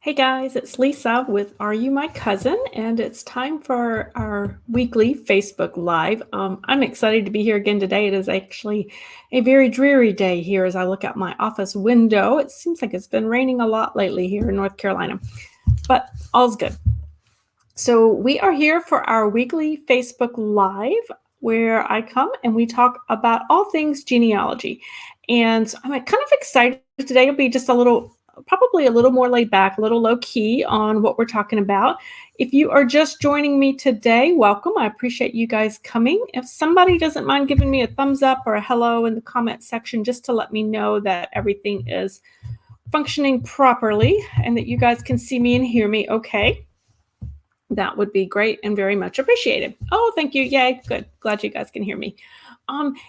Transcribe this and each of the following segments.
Hey guys, it's Lisa with Are You My Cousin? And it's time for our weekly Facebook Live. I'm excited to be here again today. It is actually a very dreary day here as I look out my office window. It seems like it's been raining a lot lately here in North Carolina, but all's good. So we are here for our weekly Facebook Live where I come and we talk about all things genealogy. And so I'm kind of excited. Today will be just probably a little more laid back, a little low key on what we're talking about. If you are just joining me today, welcome. I appreciate you guys coming. If somebody doesn't mind giving me a thumbs up or a hello in the comment section, just to let me know that everything is functioning properly and that you guys can see me and hear me okay. That would be great and very much appreciated. Oh, thank you. Yay. Good. Glad you guys can hear me.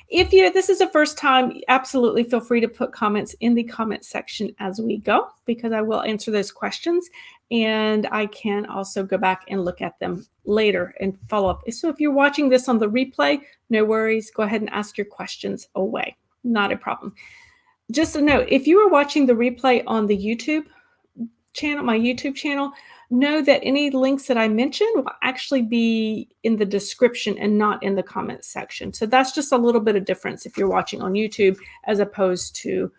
If this is the first time, absolutely feel free to put comments in the comment section as we go, because I will answer those questions and I can also go back and look at them later and follow up. So if you're watching this on the replay, no worries. Go ahead and ask your questions away. Not a problem. Just a note, if you are watching the replay on the YouTube channel, my YouTube channel, know that any links that I mention will actually be in the description and not in the comments section. So that's just a little bit of difference if you're watching on YouTube as opposed to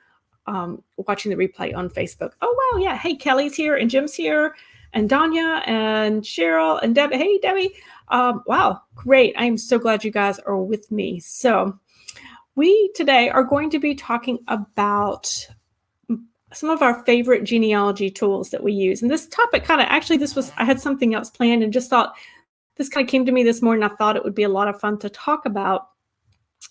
watching the replay on Facebook. Oh, wow. Yeah. Hey, Kelly's here and Jim's here and Danya and Cheryl and Debbie. Hey, Debbie. Wow. Great. I'm so glad you guys are with me. So we today are going to be talking about some of our favorite genealogy tools that we use. And this topic I had something else planned and just thought this kind of came to me this morning. I thought it would be a lot of fun to talk about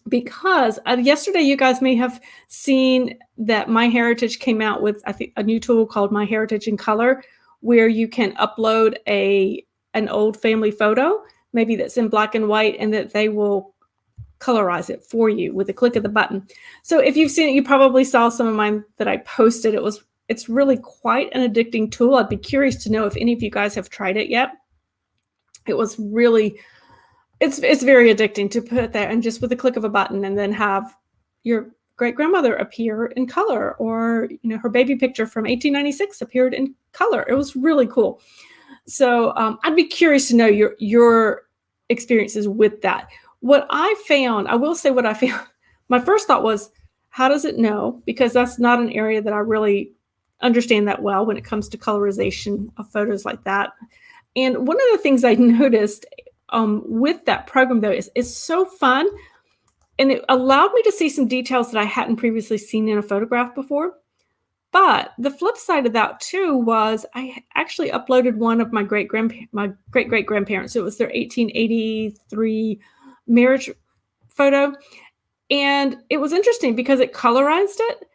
because yesterday you guys may have seen that MyHeritage came out with, I think, a new tool called MyHeritage in Color, where you can upload an old family photo, maybe that's in black and white, and that they will colorize it for you with a click of the button. So if you've seen it, you probably saw some of mine that I posted. It's really quite an addicting tool. I'd be curious to know if any of you guys have tried it yet. It's very addicting to put there and just with a click of a button and then have your great grandmother appear in color, or her baby picture from 1896 appeared in color. It was really cool. So I'd be curious to know your experiences with that. What I found, I will say what I found, my first thought was, how does it know? Because that's not an area that I really understand that well when it comes to colorization of photos like that. And one of the things I noticed with that program, though, is it's so fun. And it allowed me to see some details that I hadn't previously seen in a photograph before. But the flip side of that, too, was I actually uploaded one of my great-great-grandparents. It was their 1883 marriage photo, and it was interesting because it colorized it.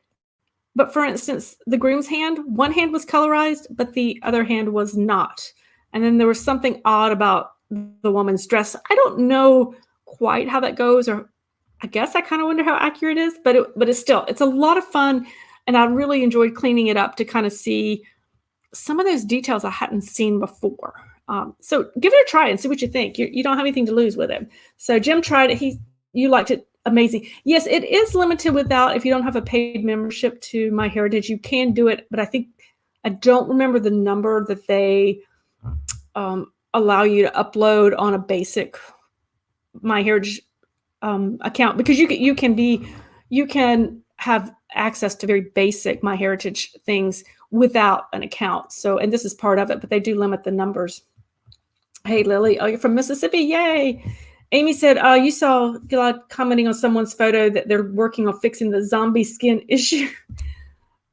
But for instance, the groom's hand, one hand was colorized, but the other hand was not. And then there was something odd about the woman's dress. I don't know quite how that goes, or I guess I kind of wonder how accurate it is, but it's a lot of fun. And I really enjoyed cleaning it up to kind of see some of those details I hadn't seen before. So give it a try and see what you think. You don't have anything to lose with it. So Jim tried it. You liked it. Amazing. Yes, it is limited if you don't have a paid membership to MyHeritage, you can do it. But I don't remember the number that they allow you to upload on a basic MyHeritage account, because you can have access to very basic MyHeritage things without an account. So, and this is part of it, but they do limit the numbers. Hey, Lily, you're from Mississippi. Yay. Amy said, you saw Gilad commenting on someone's photo that they're working on fixing the zombie skin issue.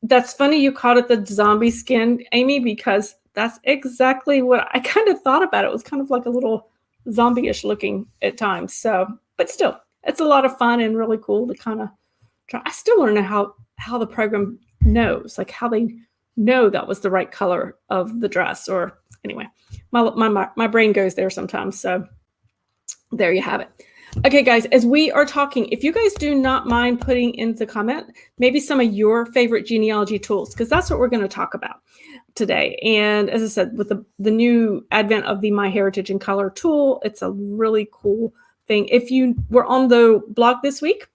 That's funny you called it the zombie skin, Amy, because that's exactly what I kind of thought about. It was kind of like a little zombie-ish looking at times. So, but still, it's a lot of fun and really cool to kind of try. I still want to know how the program knows, like how they know that was the right color of the dress. Or anyway, my brain goes there sometimes. So there you have it. Okay, guys, as we are talking, if you guys do not mind putting in the comment, maybe some of your favorite genealogy tools, because that's what we're going to talk about today. And as I said, with the new advent of the MyHeritage in Color tool, it's a really cool thing. If you were on the blog this week,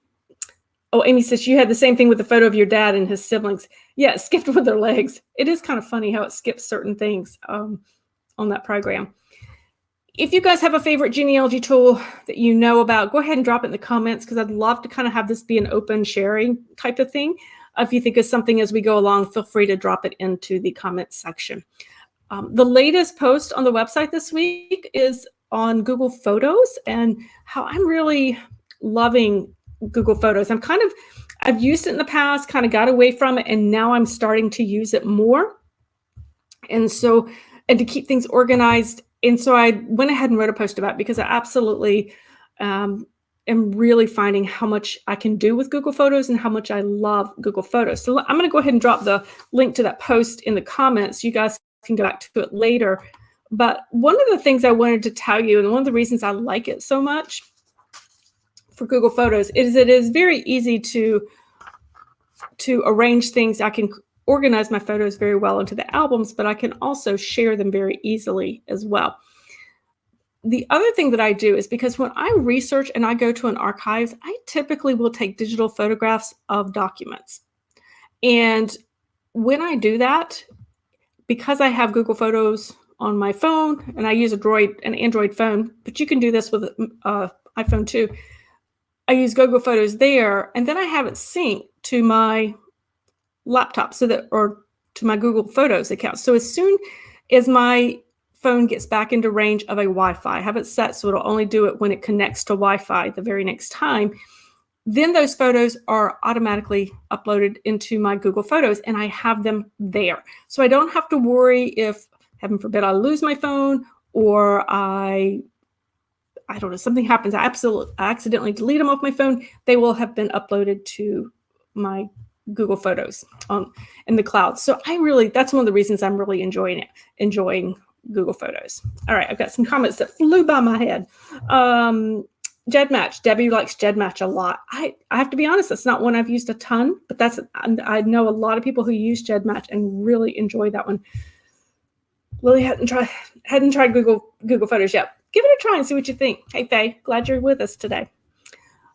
Oh, Amy says you had the same thing with the photo of your dad and his siblings. Yeah, it skipped with their legs. It is kind of funny how it skips certain things on that program. If you guys have a favorite genealogy tool that you know about, go ahead and drop it in the comments, because I'd love to kind of have this be an open sharing type of thing. If you think of something as we go along, feel free to drop it into the comments section. The latest post on the website this week is on Google Photos and how I'm really loving Google Photos. I've used it in the past, kind of got away from it, and now I'm starting to use it more. And to keep things organized. And so I went ahead and wrote a post about it, because I absolutely am really finding how much I can do with Google Photos and how much I love Google Photos. So I'm going to go ahead and drop the link to that post in the comments. You guys can go back to it later. But one of the things I wanted to tell you, and one of the reasons I like it so much for Google Photos, is it is very easy to arrange things. I can organize my photos very well into the albums, but I can also share them very easily as well. The other thing that I do is, because when I research and I go to an archives, I typically will take digital photographs of documents. And when I do that, because I have Google Photos on my phone, and I use an Android phone, but you can do this with iPhone too. I use Google Photos there, and then I have it synced to my laptop, or to my Google Photos account. So as soon as my phone gets back into range of a Wi-Fi, I have it set so it'll only do it when it connects to Wi-Fi the very next time. Then those photos are automatically uploaded into my Google Photos, and I have them there. So I don't have to worry if, heaven forbid, I lose my phone, or I don't know, something happens, I accidentally delete them off my phone. They will have been uploaded to my Google Photos in the cloud. So that's one of the reasons I'm really enjoying Google Photos. All right, I've got some comments that flew by my head. GEDmatch. Debbie likes GEDmatch a lot. I have to be honest, that's not one I've used a ton, but I know a lot of people who use GEDmatch and really enjoy that one. Lily hadn't tried Google Photos yet. Give it a try and see what you think. Hey, Faye, glad you're with us today.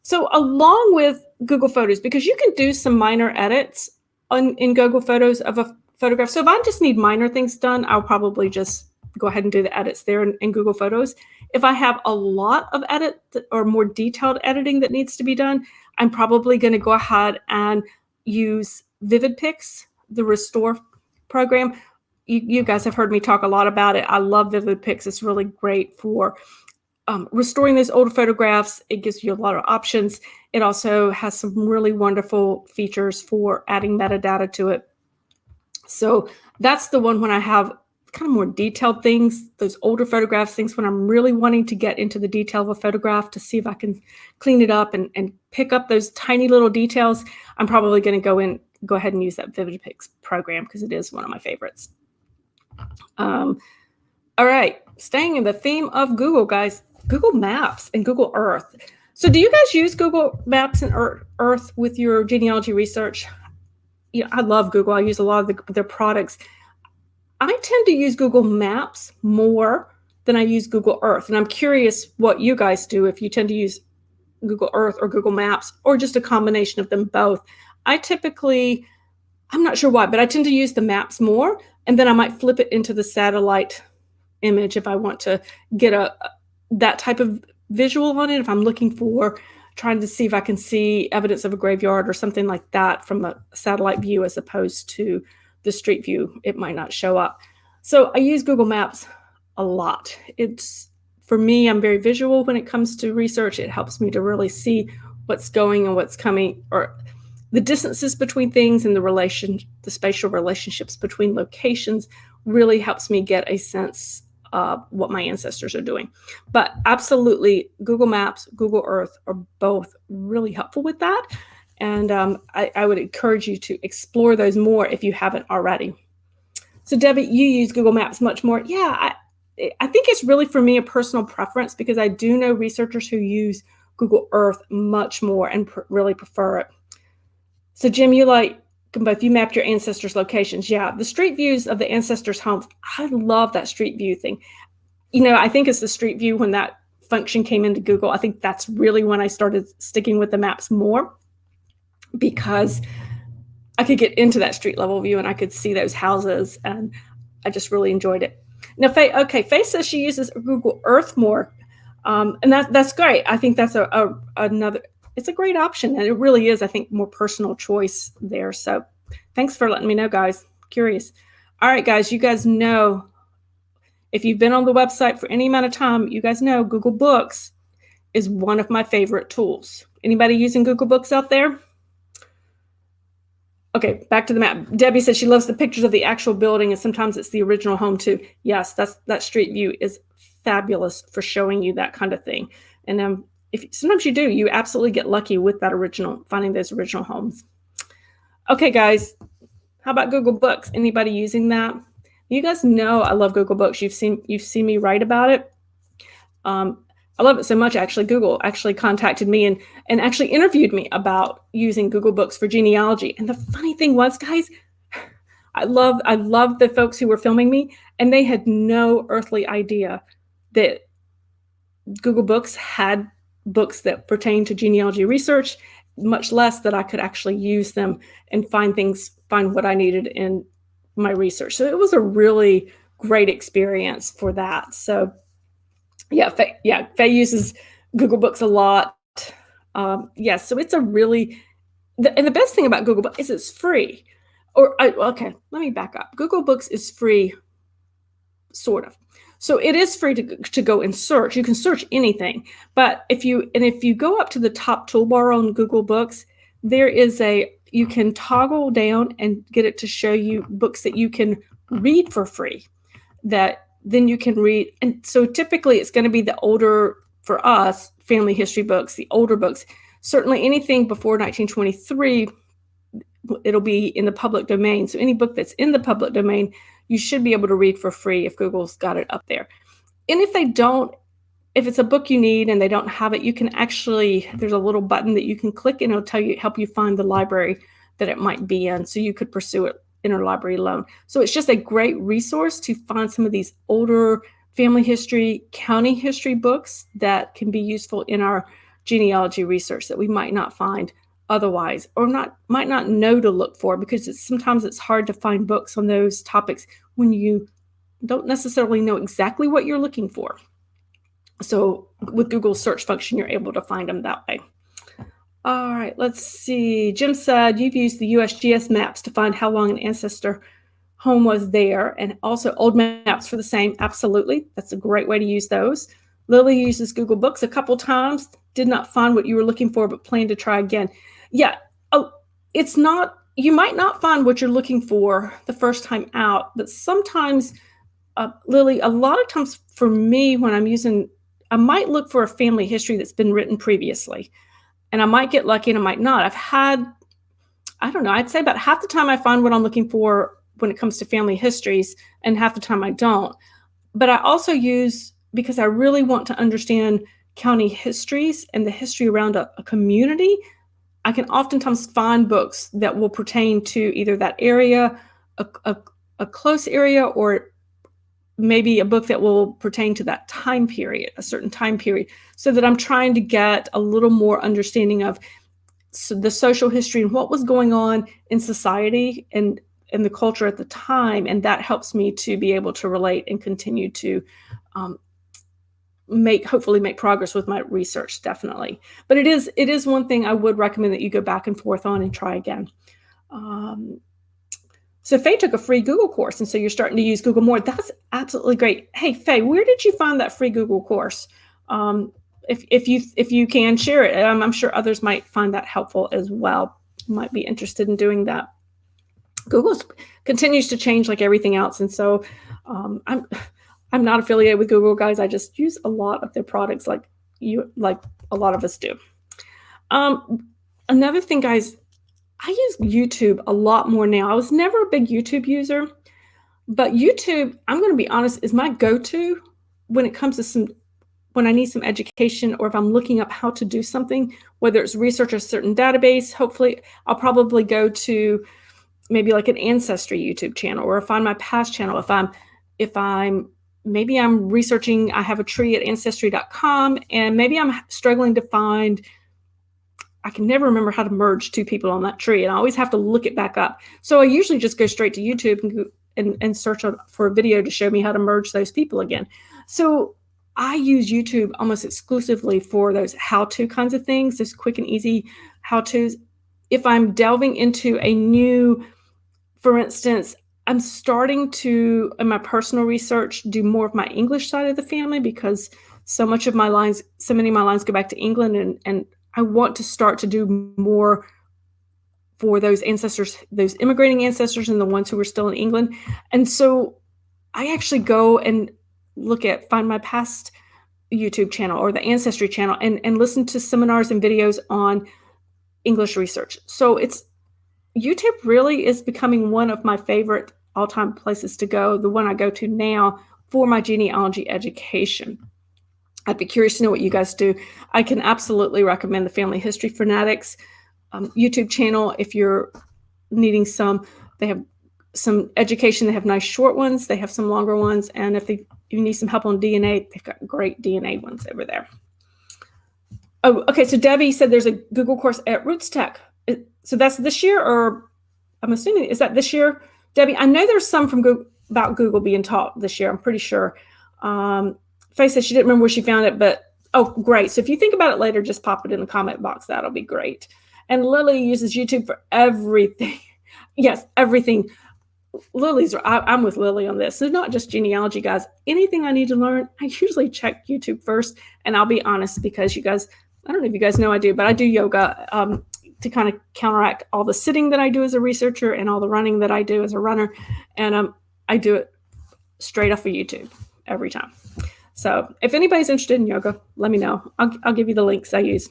So along with Google Photos, because you can do some minor edits in Google Photos of a photograph. So if I just need minor things done, I'll probably just go ahead and do the edits there in Google Photos. If I have a lot of edit or more detailed editing that needs to be done, I'm probably going to go ahead and use VividPix, the restore program. You guys have heard me talk a lot about it. I love VividPix. It's really great for restoring those old photographs. It gives you a lot of options. It also has some really wonderful features for adding metadata to it. So that's the one when I have kind of more detailed things, those older photographs, things when I'm really wanting to get into the detail of a photograph to see if I can clean it up and pick up those tiny little details. I'm probably going to go ahead and use that VividPix program, because it is one of my favorites. All right, staying in the theme of Google, guys, Google Maps and Google Earth. So do you guys use Google Maps and Earth with your genealogy research? I love Google. I use a lot of their products. I tend to use Google Maps more than I use Google Earth. And I'm curious what you guys do, if you tend to use Google Earth or Google Maps, or just a combination of them both. I'm not sure why, but I tend to use the maps more, and then I might flip it into the satellite image if I want to get that type of visual on it. If I'm looking for trying to see if I can see evidence of a graveyard or something like that from a satellite view, as opposed to the street view, it might not show up. So I use Google Maps a lot. For me, I'm very visual when it comes to research. It helps me to really see what's going and what's coming, or the distances between things, and the spatial relationships between locations really helps me get a sense of what my ancestors are doing. But absolutely, Google Maps, Google Earth are both really helpful with that. And I would encourage you to explore those more if you haven't already. So Debbie, you use Google Maps much more. Yeah, I think it's really, for me, a personal preference, because I do know researchers who use Google Earth much more and really prefer it. So Jim, you mapped your ancestors' locations. Yeah, the street views of the ancestors' homes. I love that street view thing. I think it's the street view when that function came into Google. I think that's really when I started sticking with the maps more. because I could get into that street level view and I could see those houses, and I just really enjoyed it. Now, Faye says she uses Google Earth more, and that's great. I think that's another. It's a great option, and it really is, I think, more personal choice there. So, thanks for letting me know, guys. Curious. All right, guys, you guys know, if you've been on the website for any amount of time, you guys know Google Books is one of my favorite tools. Anybody using Google Books out there? Okay, back to the map. Debbie said she loves the pictures of the actual building, and sometimes it's the original home too. Yes, that street view is fabulous for showing you that kind of thing. And if sometimes you absolutely get lucky with that finding those original homes. Okay, guys, how about Google Books? Anybody using that? You guys know I love Google Books. You've seen me write about it. I love it so much, actually. Google actually contacted me and actually interviewed me about using Google Books for genealogy. And the funny thing was, guys, I love the folks who were filming me, and they had no earthly idea that Google Books had books that pertain to genealogy research, much less that I could actually use them and find what I needed in my research. So it was a really great experience for that. So Faye uses Google Books a lot. Yes, so it's a really, and the best thing about Google Books is it's free. Okay, let me back up. Google Books is free, sort of. So it is free to go and search. You can search anything, but if you go up to the top toolbar on Google Books, you can toggle down and get it to show you books that you can read for free, that then you can read. And so typically it's going to be the older, for us, family history books, the older books. Certainly anything before 1923, it'll be in the public domain. So any book that's in the public domain, you should be able to read for free if Google's got it up there. And if it's a book you need and they don't have it, you can actually, there's a little button that you can click and it'll help you find the library that it might be in. So you could pursue it interlibrary loan. So it's just a great resource to find some of these older family history, county history books that can be useful in our genealogy research that we might not find otherwise, or might not know to look for, because sometimes it's hard to find books on those topics when you don't necessarily know exactly what you're looking for. So with Google's search function, you're able to find them that way. All right, let's see. Jim said you've used the USGS Maps to find how long an ancestor home was there, and also old maps for the same. Absolutely, that's a great way to use those. Lily uses Google Books a couple times, did not find what you were looking for, but plan to try again. Yeah, you might not find what you're looking for the first time out, but sometimes, Lily, a lot of times for me, when I might look for a family history that's been written previously. And I might get lucky and I might not. I'd say about half the time I find what I'm looking for when it comes to family histories, and half the time I don't. But I also use, because I really want to understand county histories and the history around a community, I can oftentimes find books that will pertain to either that area, a close area, or maybe a book that will pertain to that time period, a certain time period, so that I'm trying to get a little more understanding of the social history and what was going on in society and the culture at the time. And that helps me to be able to relate and continue to hopefully make progress with my research, definitely. But it is one thing I would recommend that you go back and forth on and try again. So Faye took a free Google course, and so you're starting to use Google more. That's absolutely great. Hey, Faye, where did you find that free Google course? If you can share it, I'm sure others might find that helpful as well. Might be interested in doing that. Google continues to change like everything else, and so I'm not affiliated with Google, guys. I just use a lot of their products, like a lot of us do. Another thing, guys, I use YouTube a lot more now. I was never a big YouTube user, but YouTube, I'm going to be honest, is my go-to when it comes to when I need some education, or if I'm looking up how to do something, whether it's research a certain database. Hopefully I'll probably go to maybe like an Ancestry YouTube channel, or Find My Past channel. Maybe I'm researching, I have a tree at ancestry.com, and maybe I'm struggling to find I can never remember how to merge two people on that tree, and I always have to look it back up. So I usually just go straight to YouTube and search for a video to show me how to merge those people again. So I use YouTube almost exclusively for those how-to kinds of things, those quick and easy how-tos. If I'm delving into a new, for instance, I'm starting to, in my personal research, do more of my English side of the family because so many of my lines go back to England, and I want to start to do more for those ancestors, those immigrating ancestors and the ones who are still in England. And so I actually go and find my past YouTube channel or the Ancestry channel and listen to seminars and videos on English research. So YouTube really is becoming one of my favorite all-time places to go, the one I go to now for my genealogy education. I'd be curious to know what you guys do. I can absolutely recommend the Family History Fanatics YouTube channel if you're needing they have some education. They have nice short ones. They have some longer ones. And if you need some help on DNA, they've got great DNA ones over there. Oh, okay. So Debbie said there's a Google course at Roots Tech. So that's this year, or I'm assuming, is that this year? Debbie, I know there's some from Google, about Google being taught this year. I'm pretty sure. Faye said she didn't remember where she found it, but oh, great. So if you think about it later, just pop it in the comment box. That'll be great. And Lily uses YouTube for everything. Yes, everything. I'm with Lily on this. So not just genealogy, guys. Anything I need to learn, I usually check YouTube first. And I'll be honest, because you guys, I don't know if you guys know I do, but I do yoga to kind of counteract all the sitting that I do as a researcher and all the running that I do as a runner. And I do it straight off of YouTube every time. So if anybody's interested in yoga, let me know. I'll give you the links I use.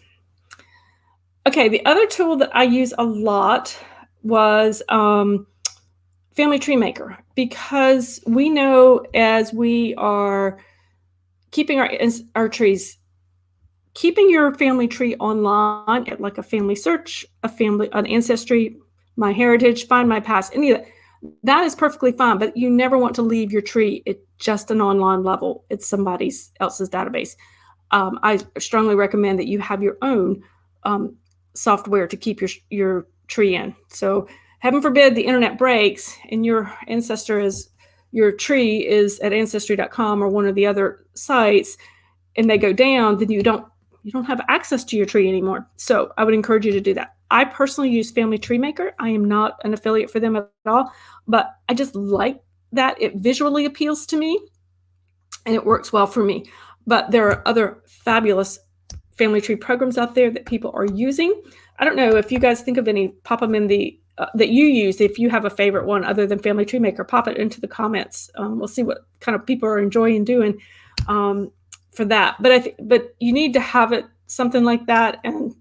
Okay, the other tool that I use a lot was Family Tree Maker, because we know as we are keeping our trees, keeping your family tree online, like a family search, an Ancestry, MyHeritage, Find My Past, any of that is perfectly fine, but you never want to leave your tree at just an online level. It's somebody else's database. I strongly recommend that you have your own software to keep your tree in. So heaven forbid the internet breaks and your tree is at ancestry.com or one of the other sites, and they go down, then you don't have access to your tree anymore. So I would encourage you to do that. I personally use Family Tree Maker. I am not an affiliate for them at all, but I just like that it visually appeals to me and it works well for me. But there are other fabulous family tree programs out there that people are using. I don't know if you guys think of any, pop them in the that you use. If you have a favorite one other than Family Tree Maker, pop it into the comments. We'll see what kind of people are enjoying doing for that. But you need to have it, something like that. And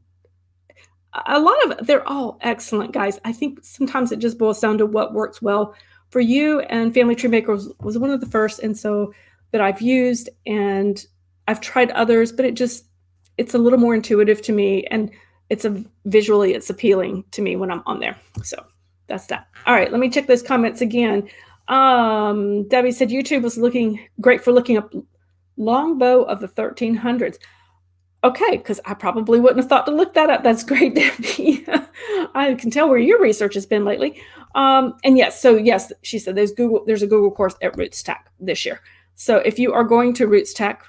a lot of they're all excellent, guys. I think sometimes it just boils down to what works well for you. And Family Tree Maker was one of the first, and so that I've used, and I've tried others, but it's a little more intuitive to me, and it's appealing to me when I'm on there. So that's that. All right, let me check those comments again. Debbie said YouTube was looking great for looking up longbow of the 1300s. Okay, because I probably wouldn't have thought to look that up. That's great, Debbie. I can tell where your research has been lately. And yes, she said there's a Google course at Roots Tech this year. So if you are going to Roots Tech,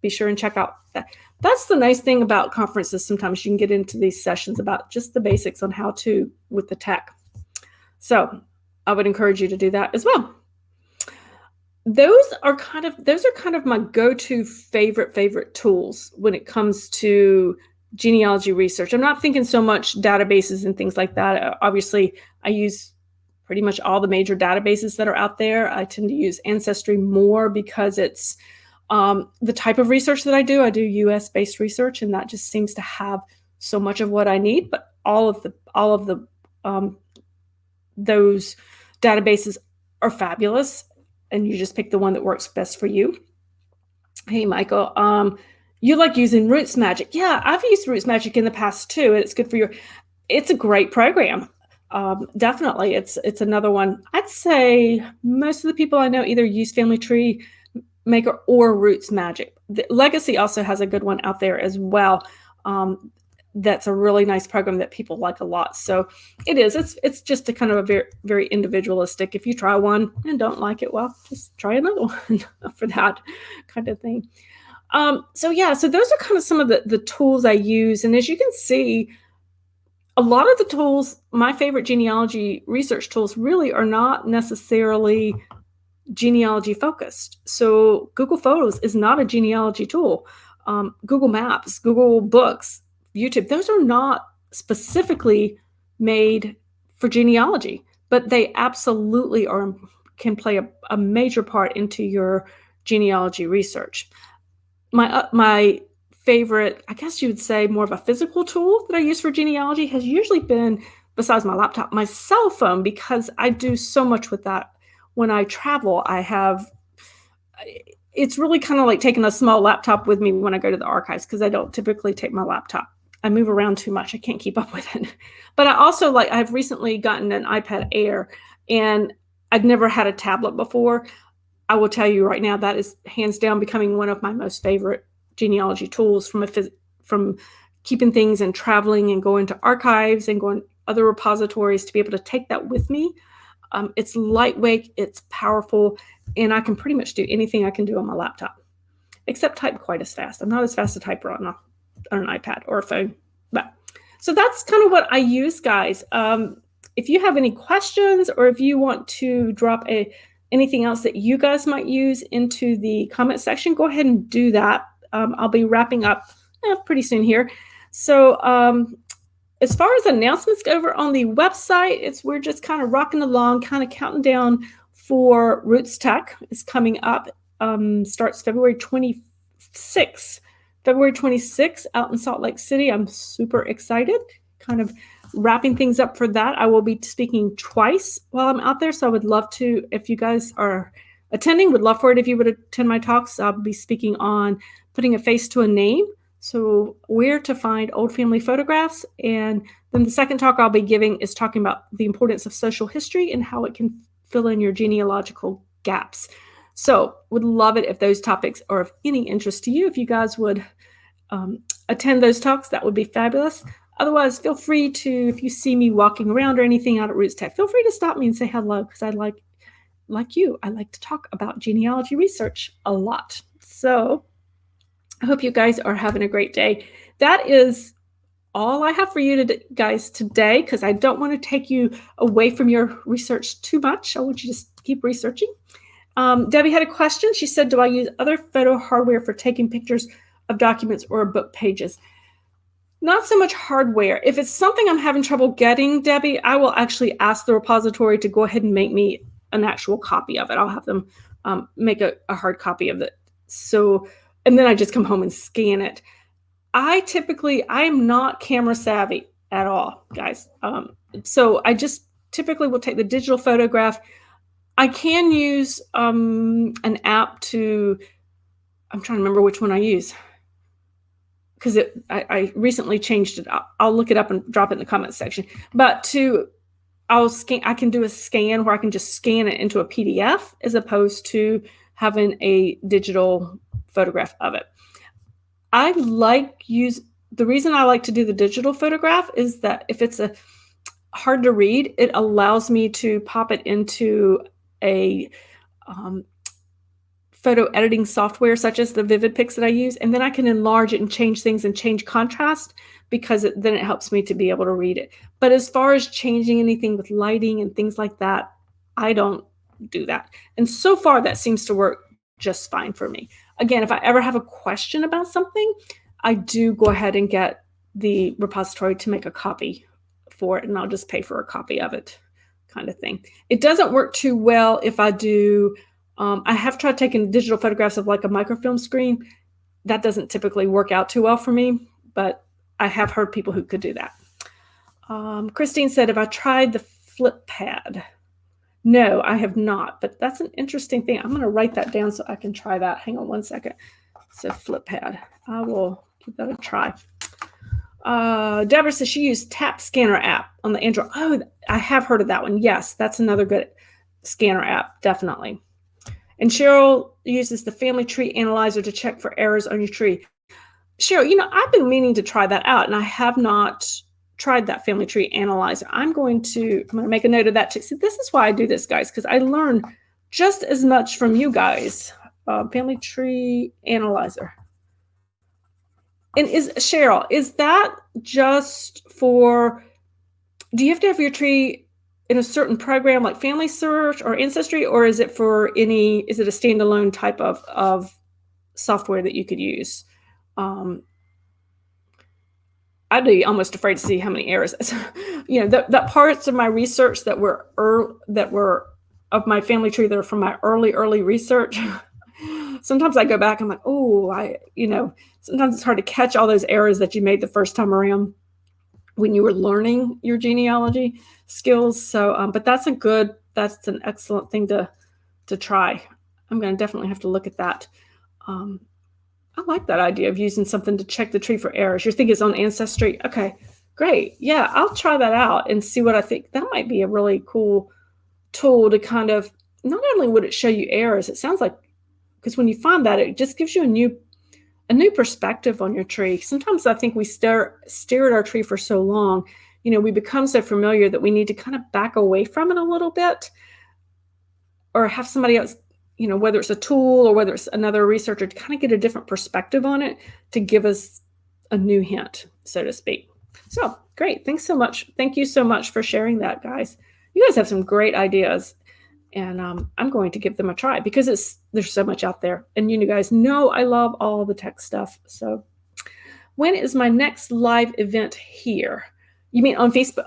be sure and check out that. That's the nice thing about conferences. Sometimes you can get into these sessions about just the basics on how to with the tech. So I would encourage you to do that as well. Those are kind of my go-to favorite tools when it comes to genealogy research. I'm not thinking so much databases and things like that. Obviously, I use pretty much all the major databases that are out there. I tend to use Ancestry more because it's the type of research that I do. I do US-based research, and that just seems to have so much of what I need. But all of those databases are fabulous, and you just pick the one that works best for you. Hey, Michael, you like using Roots Magic? Yeah, I've used Roots Magic in the past too, and it's good for it's a great program. Definitely, it's another one. I'd say most of the people I know either use Family Tree Maker or Roots Magic. The Legacy also has a good one out there as well. that's a really nice program that people like a lot. So it is. It's just a kind of a very, very individualistic. If you try one and don't like it, well, just try another one for that kind of thing. So yeah, so those are kind of some of the tools I use. And as you can see, a lot of the tools, my favorite genealogy research tools, really are not necessarily genealogy focused. So Google Photos is not a genealogy tool. Google Maps, Google Books, YouTube, those are not specifically made for genealogy, but they absolutely can play a major part into your genealogy research. My favorite, I guess you would say more of a physical tool that I use for genealogy has usually been, besides my laptop, my cell phone, because I do so much with that. When I travel, it's really kind of like taking a small laptop with me when I go to the archives, because I don't typically take my laptop. I move around too much. I can't keep up with it. But I also I've recently gotten an iPad Air, and I'd never had a tablet before. I will tell you right now, that is hands down becoming one of my most favorite genealogy tools, from keeping things and traveling and going to archives and going other repositories, to be able to take that with me. It's lightweight, it's powerful, and I can pretty much do anything I can do on my laptop, except type quite as fast. I'm not as fast a typer on an iPad or a phone. But so that's kind of what I use, guys. If you have any questions, or if you want to drop anything else that you guys might use into the comment section, go ahead and do that. I'll be wrapping up pretty soon here. So as far as announcements go over on the website, we're just kind of rocking along, kind of counting down for Roots Tech. It's coming up, starts February 26th. February 26th out in Salt Lake City. I'm super excited, kind of wrapping things up for that. I will be speaking twice while I'm out there, so I would love to, if you guys are attending, would love for it if you would attend my talks. I'll be speaking on putting a face to a name, so where to find old family photographs. And then the second talk I'll be giving is talking about the importance of social history and how it can fill in your genealogical gaps. So would love it if those topics are of any interest to you. If you guys would attend those talks, that would be fabulous. Otherwise, feel free to, if you see me walking around or anything out at Roots Tech, feel free to stop me and say hello, because I like you, I like to talk about genealogy research a lot. So I hope you guys are having a great day. That is all I have for you guys today, because I don't want to take you away from your research too much. I want you to keep researching. Debbie had a question. She said, do I use other photo hardware for taking pictures of documents or book pages? Not so much hardware. If it's something I'm having trouble getting, Debbie, I will actually ask the repository to go ahead and make me an actual copy of it. I'll have them make a hard copy of it. So, and then I just come home and scan it. I am not camera savvy at all, guys. So I just typically will take the digital photograph. I can use an app to, I'm trying to remember which one I use, because I recently changed it. I'll look it up and drop it in the comments section. But I can do a scan where I can just scan it into a PDF, as opposed to having a digital photograph of it. The reason I like to do the digital photograph is that if it's hard to read, it allows me to pop it into a photo editing software, such as the VividPix that I use, and then I can enlarge it and change things and change contrast, because then it helps me to be able to read it. But as far as changing anything with lighting and things like that, I don't do that. And so far, that seems to work just fine for me. Again, if I ever have a question about something, I do go ahead and get the repository to make a copy for it, and I'll just pay for a copy of it, kind of thing. It doesn't work too well if I do, I have tried taking digital photographs of like a microfilm screen. That doesn't typically work out too well for me, but I have heard people who could do that. Christine said, have I tried the flip pad? No, I have not, but that's an interesting thing. I'm going to write that down so I can try that. Hang on one second. So flip pad. I will give that a try. Deborah says she used Tap Scanner app on the Android. Oh, I have heard of that one. Yes, that's another good scanner app, definitely. And Cheryl uses the Family Tree Analyzer to check for errors on your tree. Cheryl, I've been meaning to try that out, and I have not tried that family tree analyzer. I'm going to make a note of that too. See, this is why I do this, guys, because I learn just as much from you guys. Family tree analyzer. And Cheryl, is that just for, do you have to have your tree in a certain program like Family Search or Ancestry, or is it is it a standalone type of software that you could use? I'd be almost afraid to see how many errors. The parts of my research that were of my family tree that are from my early research. Sometimes I go back, I'm like, sometimes it's hard to catch all those errors that you made the first time around when you were learning your genealogy skills. So, but that's an excellent thing to try. I'm going to definitely have to look at that. I like that idea of using something to check the tree for errors. You're thinking it's on Ancestry? Okay, great. Yeah, I'll try that out and see what I think. That might be a really cool tool to kind of, not only would it show you errors, it sounds like, because when you find that, it just gives you a new perspective on your tree. Sometimes I think we stare at our tree for so long, we become so familiar that we need to kind of back away from it a little bit, or have somebody else, whether it's a tool or whether it's another researcher, to kind of get a different perspective on it to give us a new hint, so to speak. So great. Thanks so much. Thank you so much for sharing that, guys. You guys have some great ideas, and I'm going to give them a try because there's so much out there. And you guys know I love all the tech stuff. So when is my next live event here? You mean on Facebook,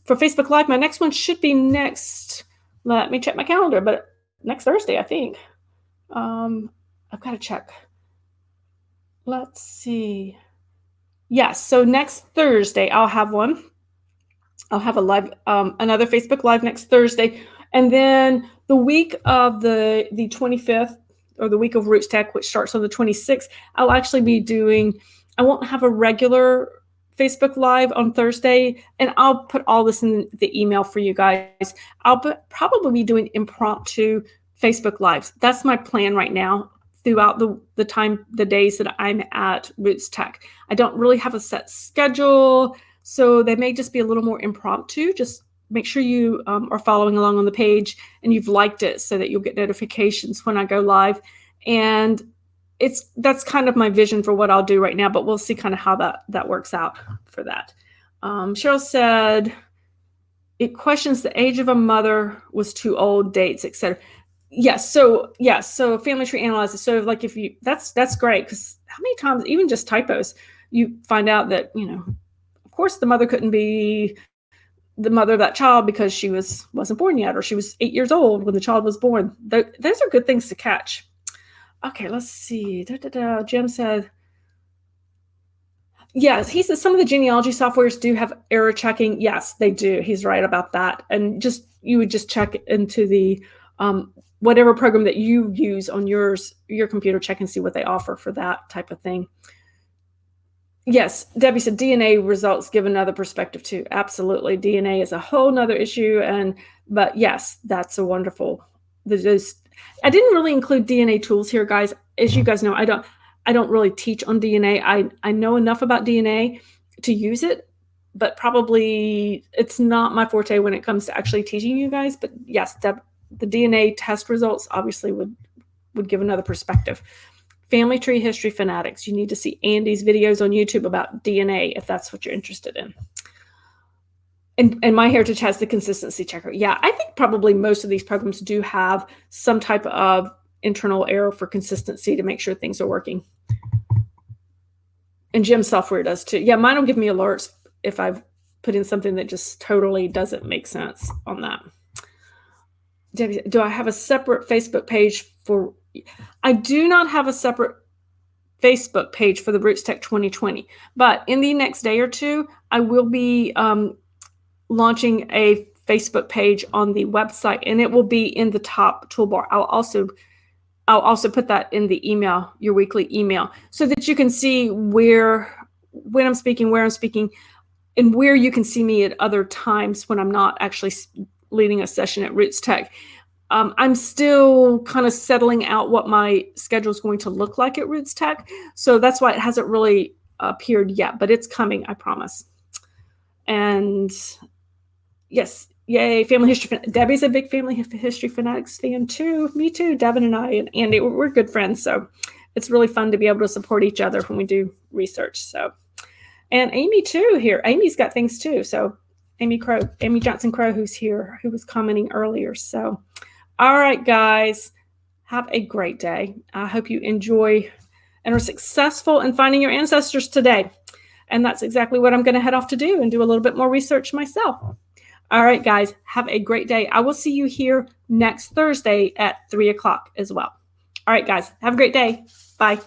for Facebook Live? My next one should be next. Let me check my calendar, but next Thursday, I think. I've got to check. Let's see. Yes, so next Thursday, I'll have one. I'll have a live, another Facebook Live next Thursday. And then the week of the 25th, or the week of Roots Tech, which starts on the 26th, I'll actually be I won't have a regular Facebook Live on Thursday, and I'll put all this in the email for you guys. I'll probably be doing impromptu Facebook Lives. That's my plan right now throughout the days that I'm at Roots Tech. I don't really have a set schedule, so they may just be a little more impromptu. Just make sure you are following along on the page and you've liked it so that you'll get notifications when I go live. And that's kind of my vision for what I'll do right now, but we'll see kind of how that works out for that. Cheryl said, it questions the age of a mother was too old, dates, etc. Yes. So family tree analysis. So like that's great, because how many times, even just typos, you find out that, of course the mother couldn't be the mother of that child because she wasn't born yet, or she was 8 years old when the child was born. Those are good things to catch. Okay, let's see. Jim said, yes, he says some of the genealogy softwares do have error checking. Yes, they do. He's right about that. And you would just check into the whatever program that you use on your computer, check and see what they offer for that type of thing. Yes, Debbie said DNA results give another perspective too. Absolutely. DNA is a whole nother issue. But yes, that's a wonderful. I didn't really include DNA tools here, guys. As you guys know, I don't really teach on DNA. I know enough about DNA to use it, but probably it's not my forte when it comes to actually teaching you guys. But yes, the DNA test results obviously would give another perspective. Family tree history fanatics. You need to see Andy's videos on YouTube about DNA if that's what you're interested in. And MyHeritage has the consistency checker. Yeah, I think probably most of these programs do have some type of internal error for consistency to make sure things are working. And Jim's software does too. Yeah, mine will give me alerts if I've put in something that just totally doesn't make sense on that. Debbie, do I have a separate Facebook page for? I do not have a separate Facebook page for the Roots Tech 2020, but in the next day or two, I will be launching a Facebook page on the website, and it will be in the top toolbar. I'll also put that in the email, your weekly email, so that you can see when I'm speaking, where I'm speaking, and where you can see me at other times when I'm not actually leading a session at Roots Tech. I'm still kind of settling out what my schedule is going to look like at Roots Tech. So that's why it hasn't really appeared yet, but it's coming, I promise. And yes, yay, family history. Debbie's a big family history fanatics fan too. Me too. Devin and I and Andy, we're good friends. So it's really fun to be able to support each other when we do research. So, and Amy too here. Amy's got things too. So Amy Johnson Crow, who's here, who was commenting earlier. So, all right, guys, have a great day. I hope you enjoy and are successful in finding your ancestors today. And that's exactly what I'm going to head off to do and do a little bit more research myself. All right, guys, have a great day. I will see you here next Thursday at 3 o'clock as well. All right, guys, have a great day. Bye.